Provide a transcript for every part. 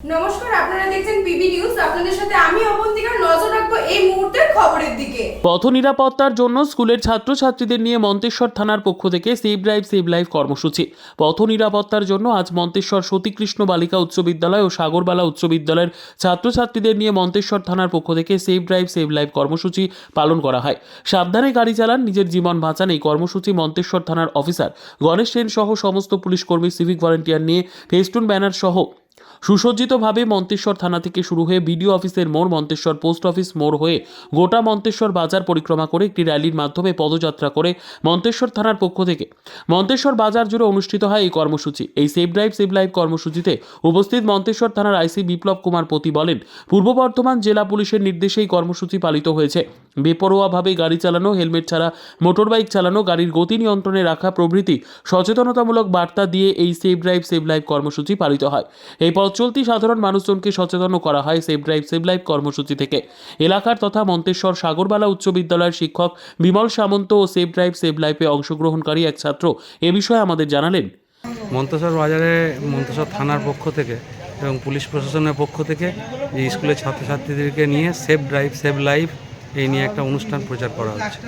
নমস্কার, আপনারা দেখছেন পিবি নিউজ। আপনাদের সাথে আমি অবন্তিকা। নজর রাখবো এই মুহূর্তের খবরের দিকে। পথ নিরাপত্তার জন্য স্কুলের ছাত্রছাত্রীদের নিয়ে মন্তেশ্বর থানার পক্ষ থেকে সেভ ড্রাইভ সেভ লাইফ কর্মসূচি। পথ নিরাপত্তার জন্য আজ মন্তেশ্বর সতীকৃষ্ণ বালিকা উচ্চ বিদ্যালয় ও সাগরবালা উচ্চ বিদ্যালয়ের ছাত্রছাত্রীদের নিয়ে মন্তেশ্বর থানার পক্ষ থেকে সেভ ড্রাইভ সেভ লাইফ কর্মসূচি পালন করা হয়। সাবধানে গাড়ি চালান, নিজের জীবন বাঁচান এই কর্মসূচি মন্তেশ্বর থানার অফিসার গণেশ সেন সহ সমস্ত পুলিশ কর্মী, সিভিক ভলেন্টিয়ার নিয়ে ফেস্টুন ব্যানার সহ সুসজ্জিতভাবে মন্তেশ্বর থানা থেকে শুরু হয়ে বিডিও অফিসের মোড়, মন্তেশ্বর পোস্ট অফিস মোড় হয়ে গোটা মন্তেশ্বর বাজার পরিক্রমা করে একটি র্যালির মাধ্যমে পদযাত্রা করে মন্তেশ্বর থানার পক্ষ থেকে মন্তেশ্বর বাজার জুড়ে অনুষ্ঠিত হয় এই কর্মসূচি। এই সেভ ড্রাইভ সেভ লাইফ কর্মসূচিতে উপস্থিত মন্তেশ্বর থানার আইসি বিপ্লব কুমার পতি বলেন, পূর্ব বর্ধমান জেলা পুলিশের নির্দেশে এই কর্মসূচি পালিত হয়েছে। বেপরোয়াভাবে গাড়ি চালানো, হেলমেট ছাড়া মোটরবাইক চালানো, গাড়ির গতি নিয়ন্ত্রণে রাখা প্রভৃতি সচেতনতামূলক বার্তা দিয়ে এই সেভ ড্রাইভ সেভ লাইফ কর্মসূচি পালিত হয়। এই পথ চলতি সাধারণ মানুষজনকে সচেতন করা হয় সেভ ড্রাইভ সেভ লাইফ কর্মসূচি থেকে। এলাকার তথা মন্তেশ্বর সাগরবালা উচ্চ বিদ্যালয়ের শিক্ষক বিমল সামন্ত ও সেভ ড্রাইভ সেভ লাইফে অংশগ্রহণকারী এক ছাত্র এ বিষয়ে আমাদের জানালেন। মন্তেশ্বর বাজারে মন্তেশ্বর থানার পক্ষ থেকে এবং পুলিশ প্রশাসনের পক্ষ থেকে যে স্কুলের ছাত্রছাত্রীদেরকে নিয়ে সেভ ড্রাইভ সেভ লাইফ এই নিয়ে একটা অনুষ্ঠান প্রচার করা হচ্ছে।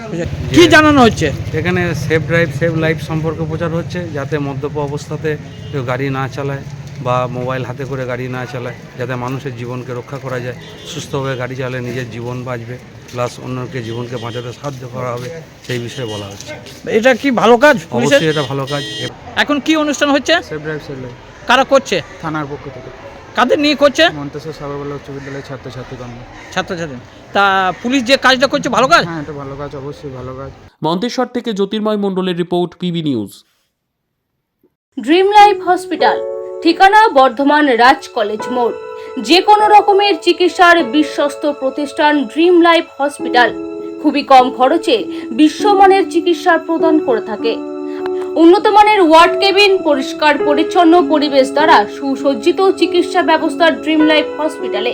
কি জানানো হচ্ছে? এখানে সেভ ড্রাইভ সেভ লাইফ সম্পর্কে প্রচার হচ্ছে, যাতে মদ্যপ অবস্থাতে কেউ গাড়ি না চালায় বা মোবাইল হাতে করে গাড়ি না চালায়, যাতে মানুষের জীবনকে রক্ষা করা যায়। সুস্থভাবে গাড়ি চালালে নিজের জীবন বাঁচবে, প্লাস অন্যকে জীবনকে বাঁচাতে সাহায্য করা হবে, সেই বিষয়ে বলা হচ্ছে। এটা কি ভালো কাজ? অবশ্যই এটা ভালো কাজ। এখন কি অনুষ্ঠান হচ্ছে? সেভ ড্রাইভ সেভ লাইফ কারা করছে? থানার পক্ষ থেকে। কাদের নিয়ে করছে? মন্তেশ্বর সাগরবালা উচ্চ বিদ্যালয়ের ছাত্রছাত্রীগণ। ছাত্রছাত্রী। তা পুলিশ যে কাজটা করছে ভালো কাজ? হ্যাঁ, এটা ভালো কাজ, অবশ্যই ভালো কাজ। মন্তেশ্বর থেকে জ্যোতির্ময় মণ্ডলের report, PB news. Dream life hospital, ঠিকানা বর্ধমান রাজ কলেজ মোড়। যে কোনো রকমের চিকিৎসার বিশ্বস্ত প্রতিষ্ঠান ড্রিম লাইফ হসপিটাল খুবই কম খরচে বিশ্বমানের চিকিৎসা প্রদান করে থাকে। উন্নত মানের ওয়ার্ড কেবিন, পরিষ্কার পরিচ্ছন্ন পরিবেশ দ্বারা সুসজ্জিত চিকিৎসা ব্যবস্থা ড্রিম লাইফ হসপিটালে।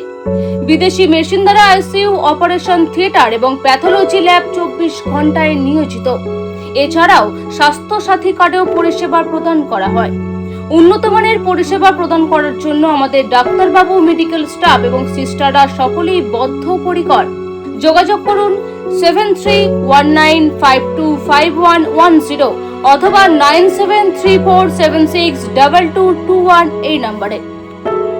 বিদেশি মেশিন দ্বারা আইসিইউ, অপারেশন থিয়েটার এবং প্যাথোলজি ল্যাব 24 ঘন্টায় নিয়োজিত। এছাড়াও স্বাস্থ্য সাথী কার্ডেও পরিষেবা প্রদান করা হয়। উন্নত মানের পরিষেবা প্রদান করার জন্য আমাদের ডাক্তারবাবু, মেডিকেল স্টাফ এবং সিস্টাররা সকলেই বদ্ধপরিকর। যোগাযোগ করুন 7319525110 অথবা 9734762221 এই নম্বরে।